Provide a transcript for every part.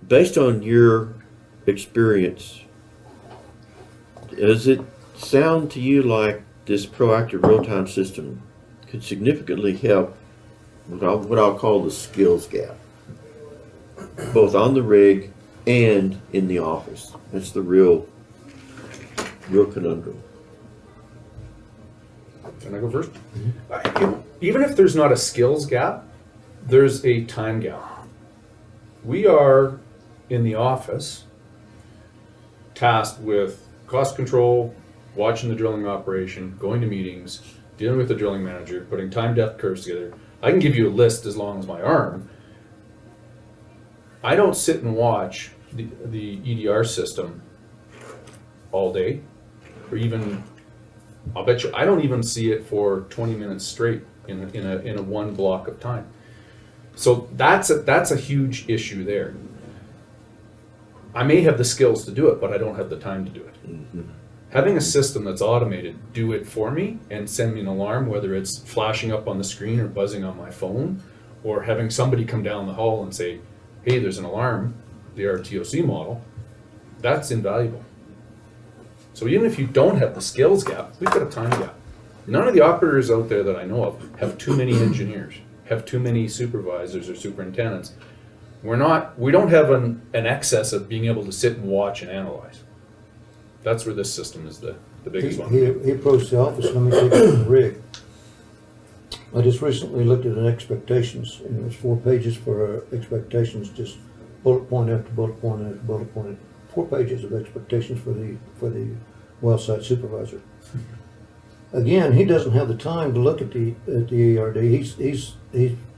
based on your experience, does it sound to you like this proactive real-time system could significantly help what I'll call the skills gap, both on the rig and in the office? That's the real conundrum. Can I go first? Even if there's not a skills gap, there's a time gap. We are in the office tasked with cost control, watching the drilling operation, going to meetings, dealing with the drilling manager, putting time depth curves together. I can give you a list as long as my arm. I don't sit and watch the EDR system all day, or even, I'll bet you, I don't even see it for 20 minutes straight in a one block of time. So that's a huge issue there. I may have the skills to do it, but I don't have the time to do it. Mm-hmm. Having a system that's automated, do it for me and send me an alarm, whether it's flashing up on the screen or buzzing on my phone, or having somebody come down the hall and say, hey, there's an alarm, the RTOC model, that's invaluable. So even if you don't have the skills gap, we've got a time gap. None of the operators out there that I know of have too many engineers, have too many supervisors or superintendents. We don't have an excess of being able to sit and watch and analyze. That's where this system is the biggest one. He approached the office, let me take it from the rig. I just recently looked at an expectations, and there's 4 pages for expectations, just bullet point after bullet point after bullet point. 4 pages of expectations for the well site supervisor. Again, he doesn't have the time to look at the ERD. He's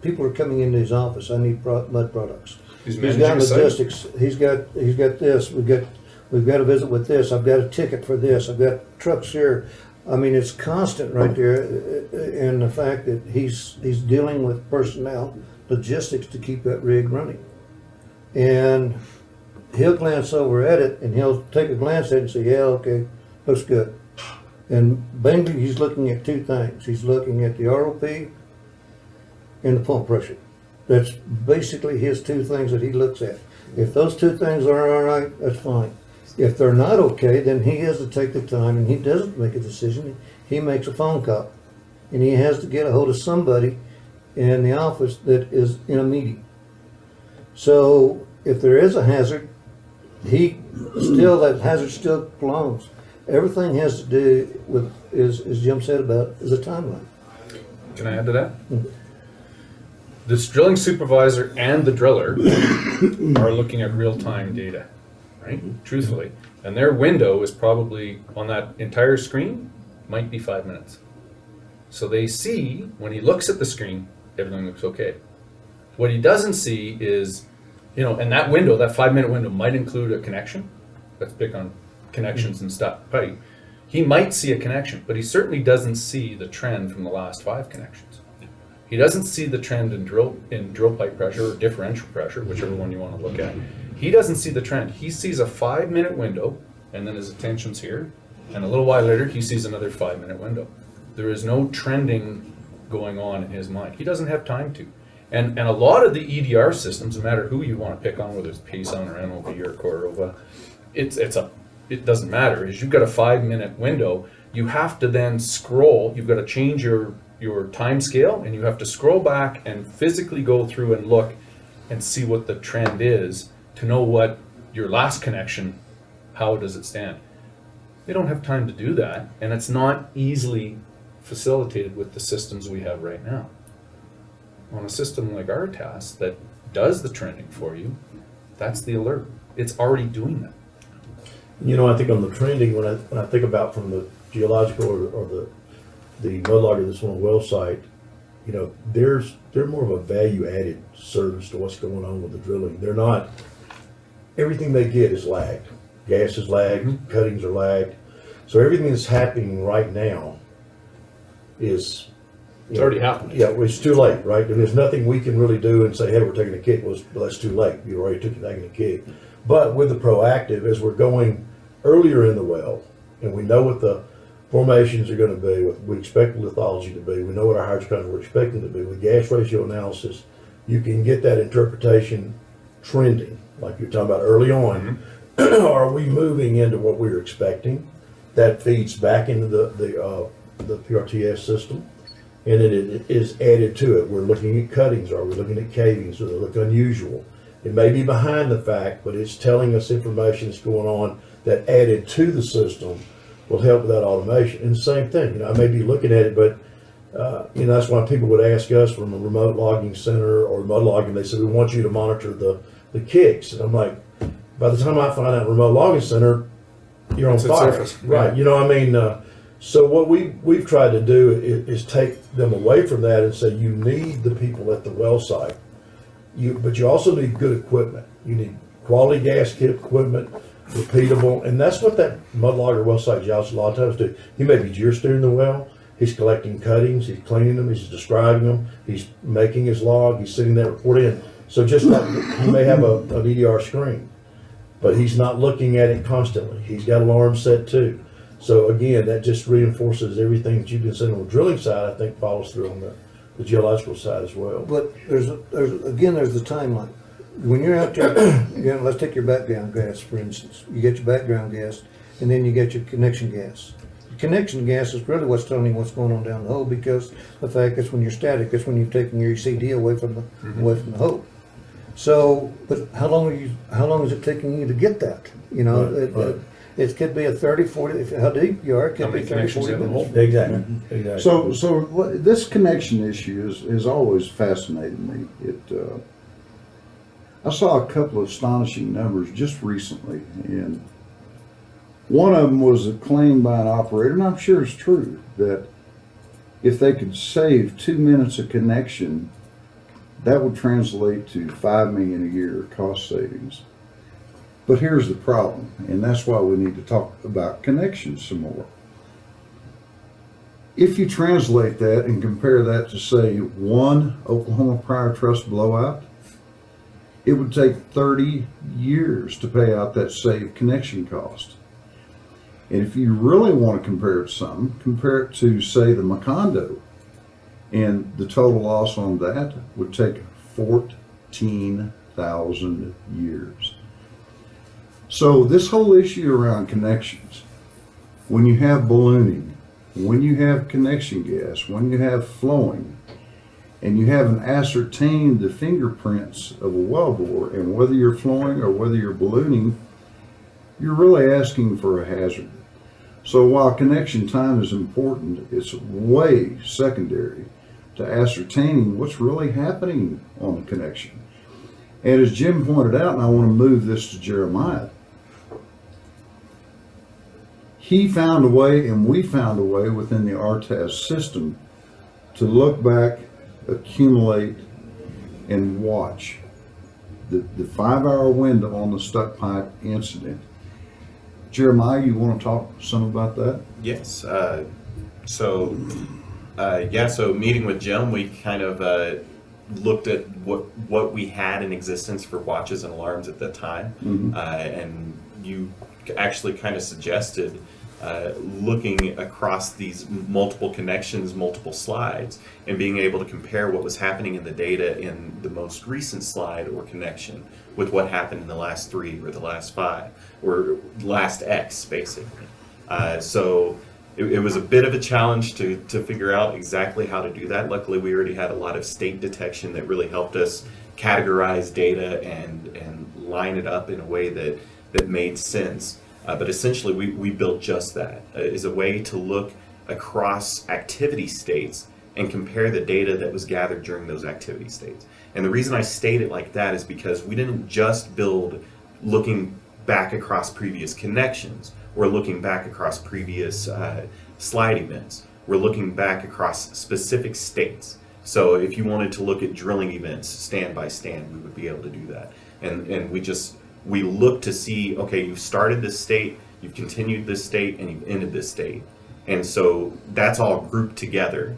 people are coming into his office. I need mud products. He's got logistics. He's got this. We've got a visit with this. I've got a ticket for this. I've got trucks here. I mean, it's constant right there, and the fact that he's dealing with personnel, logistics to keep that rig running, and he'll glance over at it and he'll take a glance at it and say, yeah, okay, looks good. And mainly he's looking at 2 things. He's looking at the ROP and the pump pressure. That's basically his 2 things that he looks at. If those 2 things are all right, that's fine. If they're not okay, then he has to take the time, and he doesn't make a decision. He makes a phone call, and he has to get a hold of somebody in the office that is in a meeting. So if there is a hazard, that hazard still belongs. Everything has to do with, as Jim said about, is a timeline. Can I add to that? Mm-hmm. This drilling supervisor and the driller are looking at real-time data, right? Mm-hmm. Truthfully. And their window is probably, on that entire screen, might be 5 minutes. So they see, when he looks at the screen, everything looks okay. What he doesn't see is, and that window, that 5-minute window might include a connection. Let's pick on connections and stuff. Right. He might see a connection, but he certainly doesn't see the trend from the last 5 connections. He doesn't see the trend in drill pipe pressure or differential pressure, whichever one you want to look at. He doesn't see the trend. He sees a 5-minute window, and then his attention's here, and a little while later he sees another 5-minute window. There is no trending going on in his mind. He doesn't have time to. And a lot of the EDR systems, no matter who you want to pick on, whether it's Payson or NOV or Corova, it doesn't matter. Is you've got a 5-minute window, you have to then scroll. You've got to change your time scale, and you have to scroll back and physically go through and look and see what the trend is to know what your last connection, how does it stand. They don't have time to do that, and it's not easily facilitated with the systems we have right now. On a system like our task that does the trending for you, that's the alert. It's already doing that. I think on the trending, when I think about from the geological or the mud logger that's on a well site, they're more of a value added service to what's going on with the drilling. They're not, everything they get is lagged. Gas is lagged, mm-hmm. Cuttings are lagged. So everything that's happening right now is... It's already happened. Yeah, it's too late, right? And there's nothing we can really do and say, hey, we're taking a kick. Well, that's too late. You already took a kick. But with the proactive, as we're going earlier in the well, and we know what the formations are going to be, what we expect the lithology to be, we know what our hydrocarbons we're expecting to be, with gas ratio analysis, you can get that interpretation trending. like you're talking about early on, are we moving into what we were expecting? That feeds back into the PRTS system, and it is added to it. We're looking at cuttings, are we looking at cavings, do they look unusual? It may be behind the fact, but it's telling us information that's going on that added to the system will help with that automation. And the same thing, you know, I may be looking at it, but you know, that's why people would ask us from a remote logging center or mud logging, they say, we want you to monitor the kicks. And I'm like, by the time I find out remote logging center, you're on It's at fire. surface. Right. Yeah. You know, I mean, so what we've tried to do is take them away from that and say, you need the people at the well site. But you also need good equipment. You need quality gas kit equipment, repeatable, and that's what that mud logger well site geologist a lot of times do. He may be geosteering the well, he's collecting cuttings, he's cleaning them, he's describing them, he's making his log, he's sitting there report in. So just like he may have an EDR screen, but he's not looking at it constantly. He's got alarms set too. So again, that just reinforces everything that you've been saying on the drilling side, I think follows through on the geological side as well. But there's the timeline. When you're out there, again, let's take your background gas, for instance. You get your background gas, and then you get your connection gas. The connection gas is really what's telling you what's going on down the hole, because the fact is when you're static, it's when you're taking your ECD away from the hole. So, but how long is it taking you to get that? You know, Right. It could be a 30, 40, how deep you are, it How could be many 30, connections 40 you have in the minutes. hole? Exactly. Exactly. So this connection issue is always fascinated me. I saw a couple of astonishing numbers just recently, and one of them was a claim by an operator, and I'm sure it's true, that if they could save 2 minutes of connection, that would translate to $5 million a year cost savings. But here's the problem, and that's why we need to talk about connections some more. If you translate that and compare that to, say, one Oklahoma Prior Trust blowout, it would take 30 years to pay out that saved connection cost. And if you really want to compare it to something, compare it to, say, the Macondo, and the total loss on that would take 14,000 years. So this whole issue around connections, when you have ballooning, when you have connection gas, when you have flowing, and you haven't ascertained the fingerprints of a wellbore, and whether you're flowing or whether you're ballooning, you're really asking for a hazard. So while connection time is important, it's way secondary to ascertaining what's really happening on the connection. And as Jim pointed out, and I want to move this to Jeremiah, he found a way, and we found a way within the RTAS system to look back, accumulate, and watch the 5-hour window on the stuck pipe incident. Jeremiah, you want to talk some about that? Yes. So meeting with Jim, we kind of looked at what we had in existence for watches and alarms at the time, and you actually kind of suggested looking across these multiple connections, multiple slides, and being able to compare what was happening in the data in the most recent slide or connection with what happened in the last 3 or the last 5 or last X, basically. So it was a bit of a challenge to figure out exactly how to do that. Luckily, we already had a lot of state detection that really helped us categorize data and line it up in a way that made sense. But essentially, we built just that, is a way to look across activity states and compare the data that was gathered during those activity states. And the reason I state it like that is because we didn't just build looking back across previous connections or looking back across previous slide events. We're looking back across specific states. So if you wanted to look at drilling events stand by stand, we would be able to do that. And we look to see, okay, you've started this state, you've continued this state, and you've ended this state. And so that's all grouped together.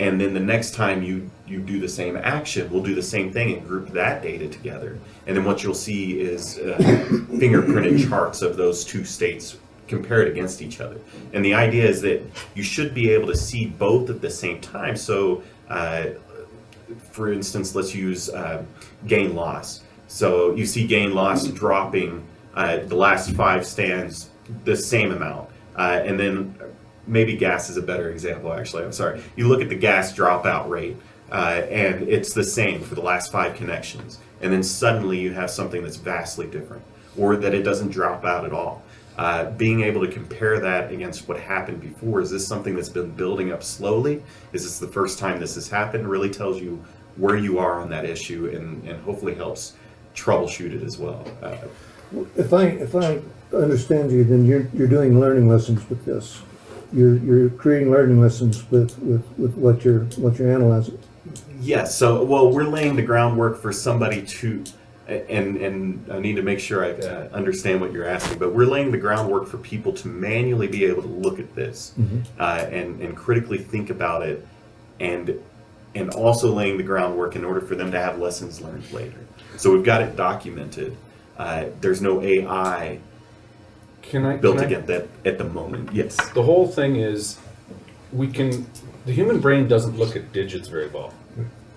And then the next time you do the same action, we'll do the same thing and group that data together. And then what you'll see is fingerprinted charts of those two states compared against each other. And the idea is that you should be able to see both at the same time. So, for instance, let's use gain loss. So you see gain loss dropping the last 5 stands the same amount. And then maybe gas is a better example, actually. I'm sorry. You look at the gas dropout rate, and it's the same for the last 5 connections. And then suddenly you have something that's vastly different, or that it doesn't drop out at all. Being able to compare that against what happened before, is this something that's been building up slowly? Is this the first time this has happened? Really tells you where you are on that issue, and hopefully helps troubleshoot it as well. If I understand you, then you're doing learning lessons with this. You're creating learning lessons with what you're analyzing. Yes, so, well, we're laying the groundwork for somebody to, and I need to make sure I understand what you're asking, but we're laying the groundwork for people to manually be able to look at this and critically think about it, and also laying the groundwork in order for them to have lessons learned later. So we've got it documented. There's no AI built against that at the moment. Yes. The whole thing is, the human brain doesn't look at digits very well,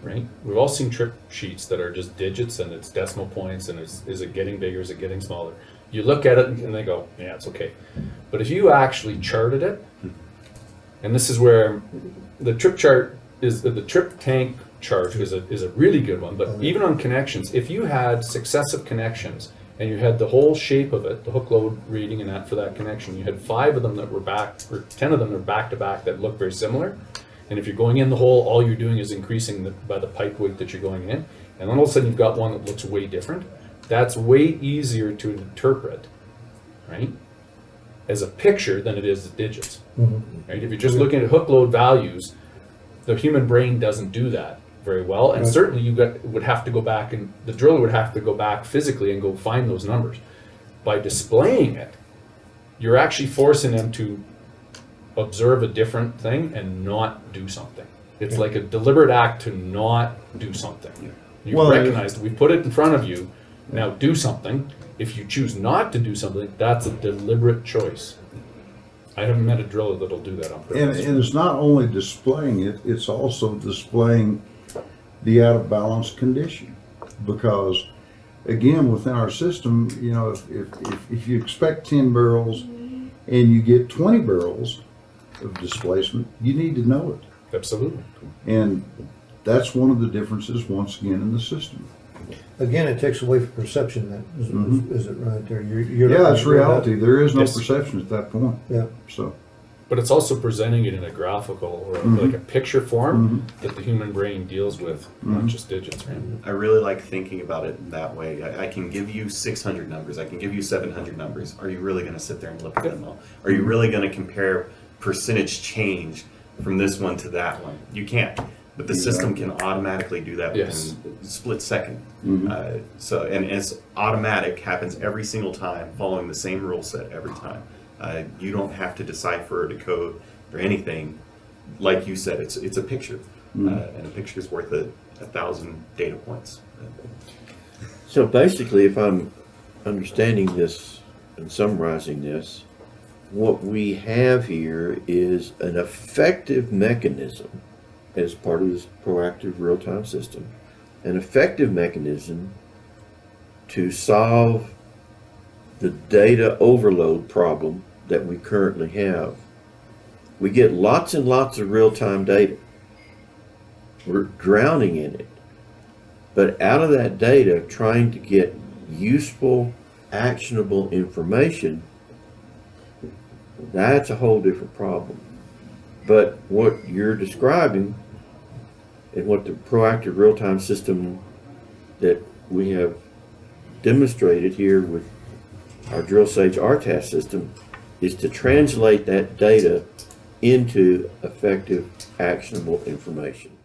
right? We've all seen trip sheets that are just digits and it's decimal points, and is it getting bigger, is it getting smaller? You look at it and they go, yeah, it's okay. But if you actually charted it, and this is where the trip chart is, the trip tank chart is a really good one, but even on connections, if you had successive connections and you had the whole shape of it, the hook load reading and that for that connection, you had 5 of them that were back, or 10 of them that are back to back that look very similar. And if you're going in the hole, all you're doing is increasing by the pipe weight that you're going in. And then all of a sudden you've got one that looks way different. That's way easier to interpret, right, as a picture than it is as digits. Right? If you're just looking at hook load values, the human brain doesn't do that very well, and certainly would have to go back, and the driller would have to go back physically and go find those numbers. By displaying it, you're actually forcing them to observe a different thing and not do something. It's like a deliberate act to not do something. You recognize we put it in front of you, now do something. If you choose not to do something, that's a deliberate choice. I haven't met a driller that'll do that on purpose. And it's not only displaying it, it's also displaying the out of balance condition. Because again, within our system, you know, if you expect 10 barrels and you get 20 barrels of displacement, you need to know it. Absolutely. And that's one of the differences, once again, in the system. Again, it takes away from perception. Then is it right there? Yeah, it's reality. There is no perception at that point. Yeah. So. But it's also presenting it in a graphical or like a picture form that the human brain deals with, not just digits, right? I really like thinking about it that way. I can give you 600 numbers. I can give you 700 numbers. Are you really going to sit there and look at them all? Are you really going to compare percentage change from this one to that one? You can't. But the system can automatically do that within a split second. So, and it's automatic, happens every single time, following the same rule set every time. You don't have to decipher or decode or anything. Like you said, it's a picture, and a picture is worth 1,000 data points. So basically, if I'm understanding this and summarizing this, what we have here is an effective mechanism as part of this proactive real-time system, an effective mechanism to solve the data overload problem that we currently have. We get lots and lots of real-time data. We're drowning in it. But out of that data, trying to get useful, actionable information, that's a whole different problem. But what you're describing and what the proactive real-time system that we have demonstrated here with our DrillSage RTAS system is to translate that data into effective, actionable information.